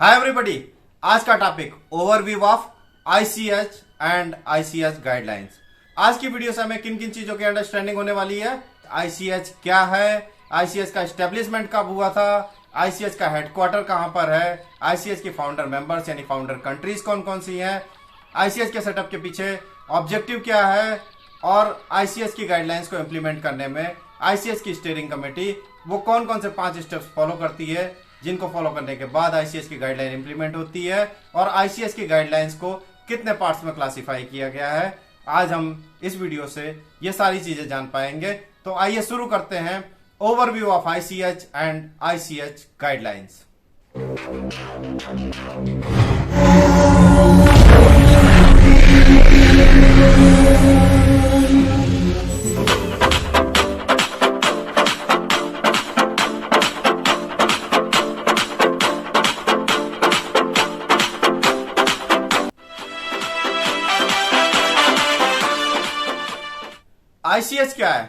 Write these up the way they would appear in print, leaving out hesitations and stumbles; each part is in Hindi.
हाय एवरीबॉडी, आज का topic overview of ICH and ICH guidelines. आज की वीडियो से हमें किन किन चीजों की अंडरस्टैंडिंग होने वाली है। आईसीएच क्या है, आईसीएच का एस्टेब्लिशमेंट कब हुआ था, आईसीएच का हेडक्वार्टर कहां पर है, आईसीएच की फाउंडर मेंबर्स यानी फाउंडर कंट्रीज कौन कौन सी हैं, आईसीएच के सेटअप के पीछे ऑब्जेक्टिव क्या है और आईसीएच की गाइडलाइंस को इम्प्लीमेंट करने में आईसीएच की स्टीयरिंग कमेटी वो कौन कौन से 5 स्टेप्स फॉलो करती है, जिनको फॉलो करने के बाद आईसीएच की गाइडलाइन इंप्लीमेंट होती है और आईसीएच की गाइडलाइंस को कितने पार्ट्स में क्लासिफाई किया गया है। आज हम इस वीडियो से ये सारी चीजें जान पाएंगे। तो आइए शुरू करते हैं overview of ICH and ICH guidelines. ICH क्या है?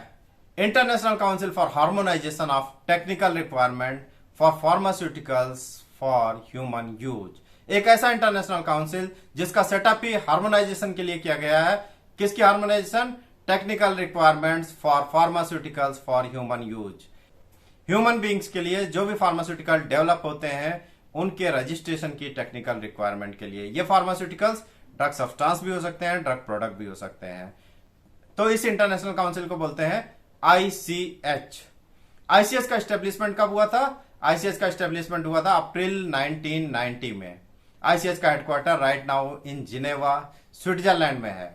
International council for harmonisation of technical requirement for pharmaceuticals for human use. एक ऐसा इंटरनेशनल काउंसिल जिसका सेटअप ही हार्मोनाइजेशन के लिए किया गया है। किसकी harmonisation? Technical requirements for pharmaceuticals for human use. Human beings के लिए जो भी फार्मास्यूटिकल डेवलप होते हैं उनके रजिस्ट्रेशन की टेक्निकल रिक्वायरमेंट के लिए। ये फार्मास्यूटिकल्स ड्रग सब्सटेंस भी हो सकते हैं, ड्रग प्रोडक्ट भी हो सकते हैं। तो इस इंटरनेशनल काउंसिल को बोलते हैं आईसीएच। आईसीएच का एस्टेब्लिशमेंट कब हुआ था? आईसीएच का एस्टेब्लिशमेंट हुआ था अप्रैल 1990 में। आईसीएच का headquarter right now in Geneva Switzerland में है।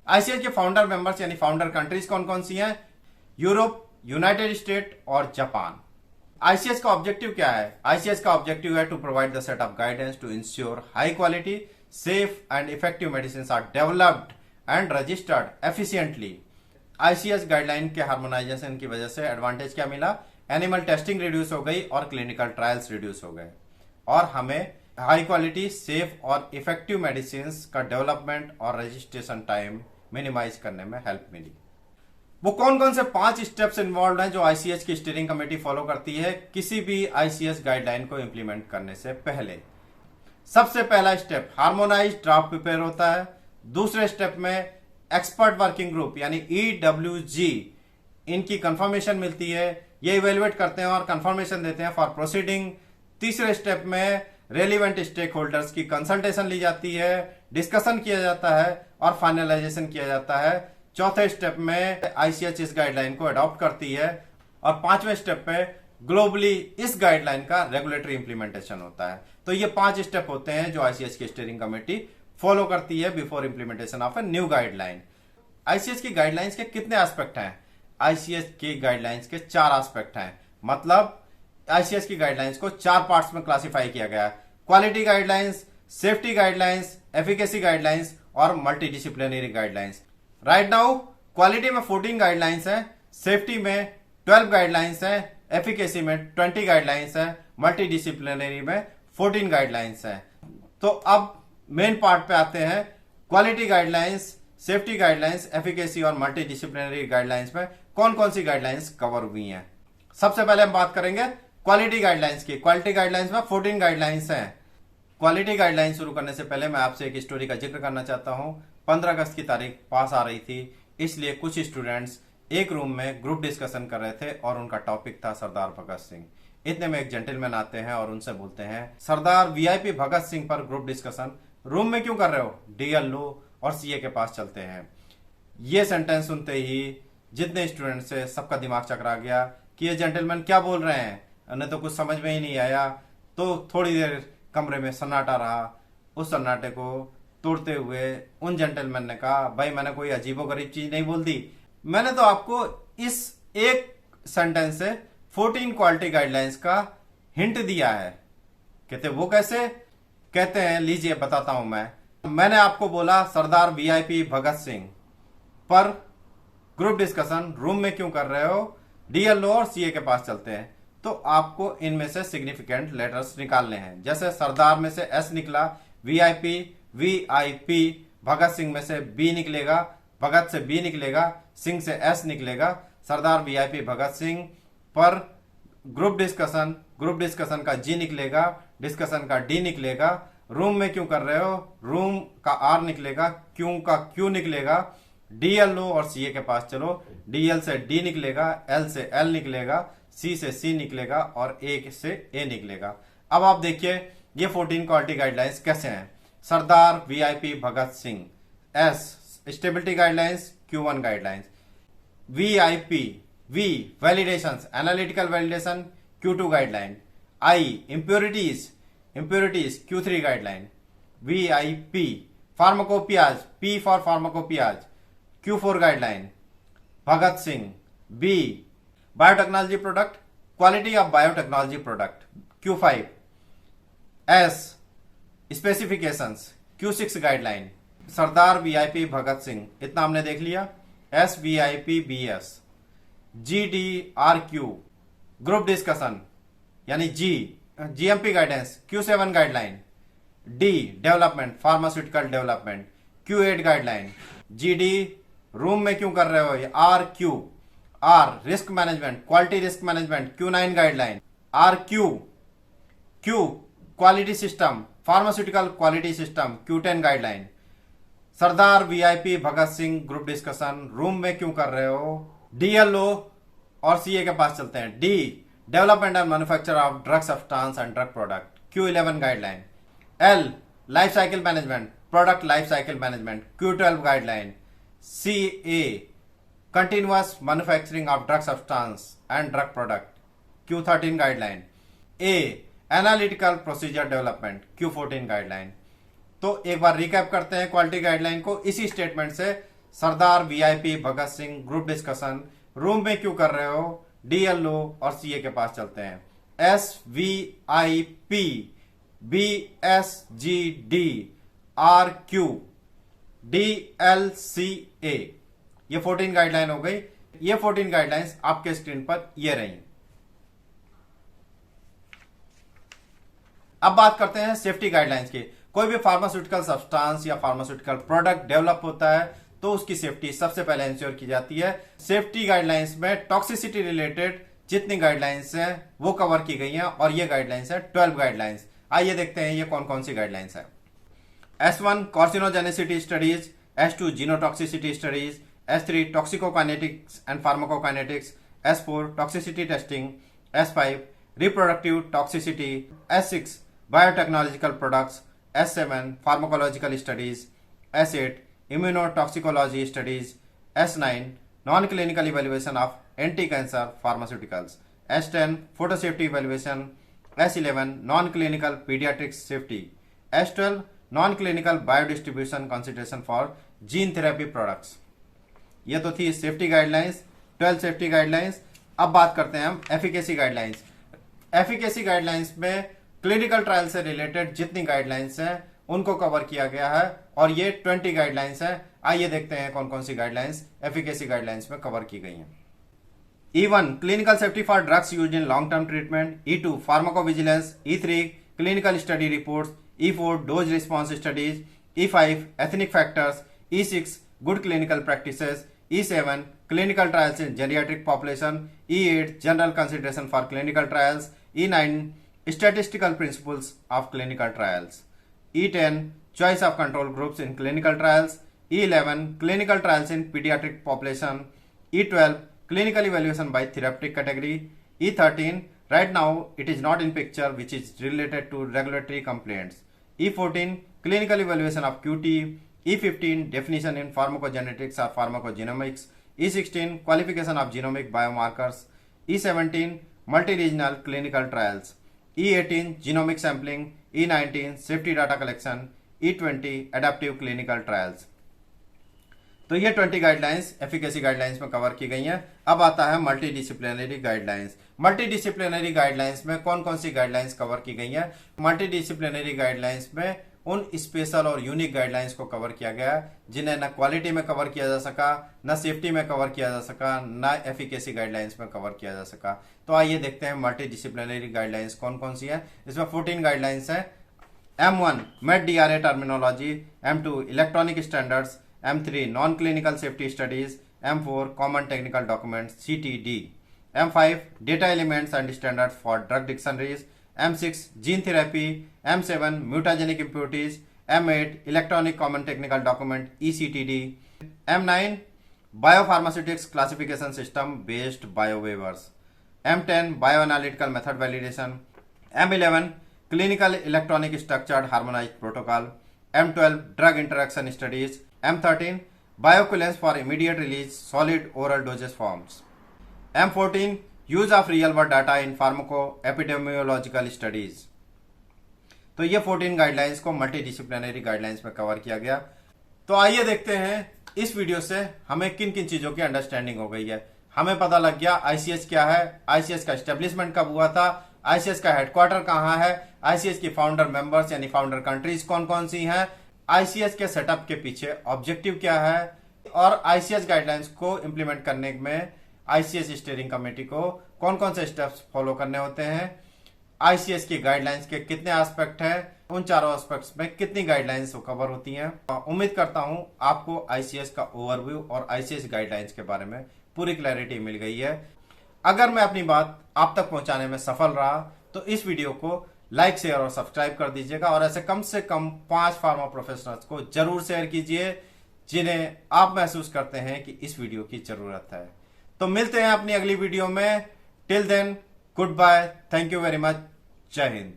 आईसीएच के फाउंडर मेंबर्स यानी फाउंडर कंट्रीज कौन कौन सी हैं? यूरोप, यूनाइटेड स्टेट और जापान। आईसीएच का ऑब्जेक्टिव क्या है? आईसीएच का ऑब्जेक्टिव है to provide the set of guidance to ensure high quality, safe and effective medicine are developed and registered efficiently. ICH guideline के हार्मोनाइजेशन की वजह से एडवांटेज क्या मिला? एनिमल टेस्टिंग रिड्यूस हो गई और क्लिनिकल ट्रायल्स रिड्यूस हो गए और हमें हाई क्वालिटी, सेफ और इफेक्टिव मेडिसिन का डेवलपमेंट और रजिस्ट्रेशन टाइम मिनिमाइज करने में हेल्प मिली। वो कौन कौन से 5 स्टेप्स इन्वॉल्व हैं जो आईसीएच की स्टीयरिंग कमेटी फॉलो करती है किसी भी आईसीएच गाइडलाइन को इंप्लीमेंट करने से पहले? सबसे पहला स्टेप हार्मोनाइज्ड ड्राफ्ट प्रिपेयर होता है। दूसरे स्टेप में एक्सपर्ट वर्किंग ग्रुप यानी ईडब्ल्यूजी इनकी कंफर्मेशन मिलती है, ये इवेलुएट करते हैं और कंफर्मेशन देते हैं फॉर प्रोसीडिंग। तीसरे स्टेप में रेलिवेंट स्टेक होल्डर्स की कंसल्टेशन ली जाती है, डिस्कशन किया जाता है और फाइनलाइजेशन किया जाता है। चौथे स्टेप में आईसीएच इस गाइडलाइन को अडॉप्ट करती है और 5वें स्टेप पे ग्लोबली इस गाइडलाइन का रेगुलेटरी इंप्लीमेंटेशन होता है। तो ये 5 स्टेप होते हैं जो आईसीएच की स्टीयरिंग कमेटी फॉलो करती है before implementation of a new guideline. ICH की गाइडलाइंस के कितने एस्पेक्ट हैं? आईसीएच की गाइडलाइंस के 4 एस्पेक्ट हैं। मतलब आईसीएच की गाइडलाइंस को 4 पार्ट्स में क्लासिफाई किया गया है: quality guidelines, safety guidelines, efficacy guidelines और multidisciplinary guidelines. Right now quality में 14 गाइडलाइंस है, सेफ्टी में 12 गाइडलाइंस है, एफिकेसी में 20 गाइडलाइंस है, मल्टीडिसिप्लिनरी में 14 गाइडलाइंस है। तो अब मेन पार्ट पे आते हैं। Quality guidelines, safety guidelines, efficacy और मल्टीडिसिप्लिनरी गाइडलाइंस में कौन कौन सी गाइडलाइंस कवर हुई हैं। सबसे पहले हम बात करेंगे क्वालिटी गाइडलाइंस की। क्वालिटी गाइडलाइंस में 14 गाइडलाइंस हैं। क्वालिटी गाइडलाइन शुरू करने से पहले मैं आपसे एक स्टोरी का जिक्र करना चाहता हूं। 15 अगस्त की तारीख पास आ रही थी, इसलिए कुछ स्टूडेंट्स एक रूम में ग्रुप डिस्कशन कर रहे थे और उनका टॉपिक था सरदार भगत सिंह। इतने में एक जेंटलमैन आते हैं और उनसे बोलते हैं, सरदार वीआईपी भगत सिंह पर ग्रुप डिस्कशन रूम में क्यों कर रहे हो? डीएल लो और सीए के पास चलते हैं। ये सेंटेंस सुनते ही जितने स्टूडेंट से सबका दिमाग चकरा गया कि ये जेंटलमैन क्या बोल रहे हैं, उन्हें तो कुछ समझ में ही नहीं आया। तो थोड़ी देर कमरे में सन्नाटा रहा। उस सन्नाटे को तोड़ते हुए उन जेंटलमैन ने कहा, भाई मैंने कोई अजीबोगरीब चीज नहीं बोल दी, मैंने तो आपको इस एक सेंटेंस से 14 क्वालिटी गाइडलाइंस का हिंट दिया है। कहते वो कैसे? कहते हैं लीजिए बताता हूं मैंने आपको बोला सरदार वीआईपी भगत सिंह पर ग्रुप डिस्कशन रूम में क्यों कर रहे हो? डीएलओ और सीए के पास चलते हैं। तो आपको इनमें से सिग्निफिकेंट लेटर्स निकालने हैं। जैसे सरदार में से एस निकला, वीआईपी भगत सिंह में से बी निकलेगा, भगत से बी निकलेगा, सिंह से एस निकलेगा। सरदार वीआईपी भगत सिंह पर ग्रुप डिस्कशन ग्रुप डिस्कशन का जी निकलेगा, डिस्कशन का डी निकलेगा, रूम में क्यों कर रहे हो, रूम का आर निकलेगा, क्यों का क्यू निकलेगा, डीएल लो और सीए के पास चलो, डीएल से डी निकलेगा, एल से एल निकलेगा, सी से सी निकलेगा और ए से ए निकलेगा। अब आप देखिए ये 14 क्वालिटी गाइडलाइंस कैसे हैं। Sardar VIP Bhagat Singh, S stability guidelines, Q1 guidelines, VIP V validations analytical validation, Q2 guideline, I impurities Q3 guideline, VIP pharmacopoeias, P for pharmacopoeias, Q4 guideline, Bhagat Singh, B biotechnology product, quality of biotechnology product, Q5, S specifications, Q6 guideline, Sardar VIP Bhagat Singh, इतना हमने देख लिया। S VIP BS, GDRQ group discussion यानी G GMP guidance, Q7 guideline, D development pharmaceutical development, Q8 guideline, GD room में क्यों कर रहे हो, RQ R risk management quality risk management, Q9 guideline, RQ Q quality system pharmaceutical quality system, Q10 guideline, Sardar VIP Bhagat Singh group discussion room में क्यों कर रहे हो, डीएल लो और सीए के पास चलते हैं, D development and manufacture of drug substance and drug product, Q11 guideline, L life cycle management product life cycle management, Q12 guideline, C A continuous manufacturing of drug substance and drug product, Q13 guideline, A analytical procedure development, Q14 guideline. तो एक बार रिकैप करते हैं क्वालिटी गाइडलाइन को इसी स्टेटमेंट से। सरदार VIP Bhagat Singh group discussion room में क्यों कर रहे हो, डीएल लो और सीए के पास चलते हैं, S V I P B S G D R Q D L C A, ये 14 गाइडलाइन हो गई। ये 14 गाइडलाइंस आपके स्क्रीन पर ये रही। अब बात करते हैं सेफ्टी गाइडलाइंस की। कोई भी फार्मास्यूटिकल सब्सटेंस या फार्मास्यूटिकल प्रोडक्ट डेवलप होता है तो उसकी सेफ्टी सबसे पहले इंश्योर की जाती है। सेफ्टी गाइडलाइंस में टॉक्सिसिटी रिलेटेड जितनी गाइडलाइंस हैं वो कवर की गई हैं और ये गाइडलाइंस है 12 गाइडलाइंस। आइए देखते हैं ये कौन कौन सी गाइडलाइंस है। S1 carcinogenicity studies, S2 genotoxicity studies, S3 toxicokinetics and pharmacokinetics, S4 toxicity testing, S5 reproductive toxicity, S6 biotechnological products, S7 pharmacological studies, S8 immunotoxicology studies, S9 non clinical evaluation of anti cancer pharmaceuticals, S10 photo safety evaluation, S11 non clinical paediatrics safety, S12 non clinical biodistribution consideration for gene therapy products. ये तो थी सेफ्टी गाइडलाइंस, 12 सेफ्टी गाइडलाइंस। अब बात करते हैं हम एफिकेसी गाइडलाइंस। एफिकेसी गाइडलाइंस में क्लिनिकल ट्रायल से रिलेटेड जितनी गाइडलाइंस हैं उनको कवर किया गया है और ये 20 गाइडलाइंस हैं। आइए देखते हैं कौन कौन सी गाइडलाइंस एफिकेसी गाइडलाइंस में कवर की गई हैं। E1 clinical safety for drugs used in long term treatment, E2 pharmacovigilance, E3 clinical study reports, E4 dose response studies, E5 ethnic factors, E6 good clinical practices, E7 clinical trials in geriatric population, E8 general consideration for clinical trials, E9 statistical principles of clinical trials, E10 choice of control groups in clinical trials, E11 clinical trials in pediatric population, E12 clinical evaluation by therapeutic category, E13 right now it is not in picture which is related to regulatory complaints, E14 clinical evaluation of QT, E15 definition in pharmacogenetics or pharmacogenomics, E16 qualification of genomic biomarkers, E17 multi-regional clinical trials, E18 genomic sampling, E19 safety data collection, E20 adaptive clinical trials। तो ये 20 गाइडलाइंस एफिकेसी गाइडलाइंस में कवर की गई हैं। अब आता है multi disciplinary guidelines. Multi disciplinary guidelines में कौन कौन सी गाइडलाइंस कवर की गई हैं? मल्टी डिसिप्लिनरी गाइडलाइंस में उन स्पेशल और यूनिक गाइडलाइंस को कवर किया गया है जिन्हें न क्वालिटी में कवर किया जा सका, न सेफ्टी में कवर किया जा सका, न एफिकेसी गाइडलाइंस में कवर किया जा सका। तो आइए देखते हैं मल्टी डिसिप्लिनरी गाइडलाइंस कौन कौन सी है। इसमें 14 गाइडलाइंस है। M1 made DRA terminology, M2 electronic standards, M3 non clinical safety studies, M4 common technical document CTD, M5 data elements and standards for drug dictionaries, M6 gene therapy, M7 mutagenic impurities, M8 electronic common technical document ECTD, M9 biopharmaceutics classification system based biowaivers, M10 bioanalytical method validation, M11 clinical electronic structured harmonized protocol, M12 drug interaction studies, M13 bioequivalence for immediate release solid oral dosage forms, M14 use of real world data in pharmacoepidemiological studies. तो ये 14 गाइडलाइंस को मल्टी डिसिप्लिनरी गाइडलाइंस में कवर किया गया। तो आइए देखते हैं इस वीडियो से हमें किन किन चीजों की अंडरस्टैंडिंग हो गई है। हमें पता लग गया आईसीएस क्या है, आईसीएस का एस्टेब्लिशमेंट कब हुआ था, आईसीएस का हेडक्वार्टर कहाँ है, आईसीएस की फाउंडर मेंबर्स यानी फाउंडर कंट्रीज कौन कौन सी हैं, आईसीएस के सेटअप के पीछे ऑब्जेक्टिव क्या है, और आईसीएस गाइडलाइंस को इंप्लीमेंट करने में आईसीएस स्टीयरिंग कमेटी को कौन कौन से स्टेप्स फॉलो करने होते हैं, आईसीएस की गाइडलाइंस के कितने एस्पेक्ट हैं, उन चारों एस्पेक्ट्स में कितनी गाइडलाइंस कवर होती हैं। उम्मीद करता हूं आपको आईसीएस का ओवरव्यू और आईसीएस गाइडलाइंस के बारे में पूरी क्लैरिटी मिल गई है। अगर मैं अपनी बात आप तक पहुंचाने में सफल रहा तो इस वीडियो को लाइक शेयर और सब्सक्राइब कर दीजिएगा और ऐसे कम से कम 5 फार्मा प्रोफेशनल्स को जरूर शेयर कीजिए जिन्हें आप महसूस करते हैं कि इस वीडियो की जरूरत है। तो मिलते हैं अपनी अगली वीडियो में। Till then good bye, thank you very much, Jai Hind.